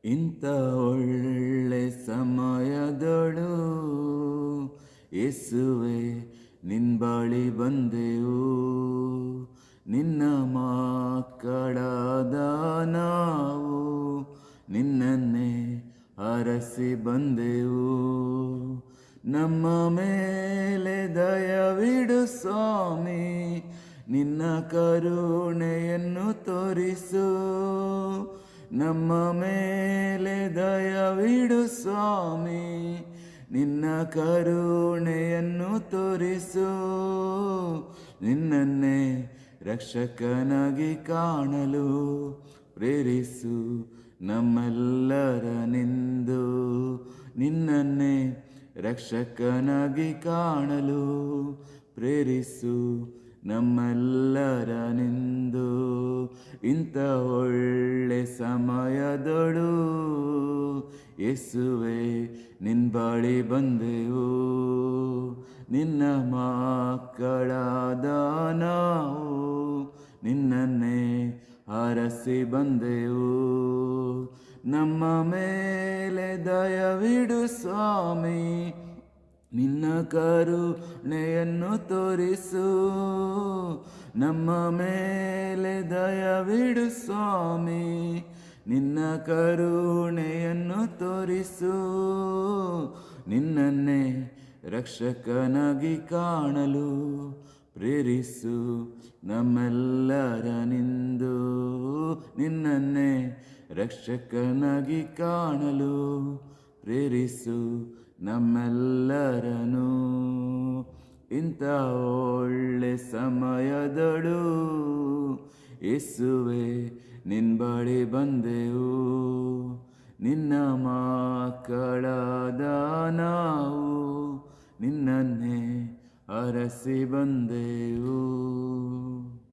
ಇಂಥ ಒಳ್ಳೆ ಸಮಯದಳು ಯೇಸುವೆ ನಿನ್ ಬಳಿ ಬಂದೆವು. ನಿನ್ನ ಮಕ್ಕಳಾದ ನಾವು ನಿನ್ನನ್ನೇ ಹರಸಿ ಬಂದೆವು. ನಮ್ಮ ಮೇಲೆ ದಯವಿಡು ಸ್ವಾಮಿ, ನಿನ್ನ ಕರುಣೆಯನ್ನು ತೋರಿಸು. ನಮ್ಮ ಮೇಲೆ ದಯವಿಡು ಸ್ವಾಮಿ, ನಿನ್ನ ಕರುಣೆಯನ್ನು ತೋರಿಸು. ನಿನ್ನನ್ನೇ ರಕ್ಷಕನಾಗಿ ಕಾಣಲು ಪ್ರೇರಿಸು ನಮ್ಮೆಲ್ಲರನೆಂದು. ನಿನ್ನನ್ನೇ ರಕ್ಷಕನಾಗಿ ಕಾಣಲು ಪ್ರೇರಿಸು ನಮ್ಮೆಲ್ಲರನೆಂದು. ಇಂಥ ಒಳ್ಳೆ ಸಮಯದಳು ಯೇಸುವೆ ನಿನ್ ಬಳಿ ಬಂದೆವು. ನಿನ್ನ ಮಕ್ಕಳಾದ ನಾವು ನಿನ್ನನ್ನೇ ಹರಸಿ ಬಂದೆವು. ನಮ್ಮ ಮೇಲೆ ದಯವಿಡು ಸ್ವಾಮಿ, ನಿನ್ನ ಕರುಣೆಯನ್ನು ತೋರಿಸು. ನಮ್ಮ ಮೇಲೆ ದಯವಿಡು ಸ್ವಾಮಿ, ನಿನ್ನ ಕರುಣೆಯನ್ನು ತೋರಿಸು. ನಿನ್ನನ್ನೇ ರಕ್ಷಕನಾಗಿ ಕಾಣಲು ಪ್ರೇರಿಸು ನಮ್ಮೆಲ್ಲರನೆಂದು. ನಿನ್ನನ್ನೇ ರಕ್ಷಕನಾಗಿ ಕಾಣಲು ಪ್ರೇರಿಸು ನಮ್ಮೆಲ್ಲರನು. ಇಂಥ ಒಳ್ಳೆ ಸಮಯದಳು ಯೇಸುವೆ ನಿನ್ ಬಳಿ ಬಂದೆವು. ನಿನ್ನ ಮಕ್ಕಳಾದ ನಾವು ನಿನ್ನನ್ನೇ ಹರಸಿ ಬಂದೆವು.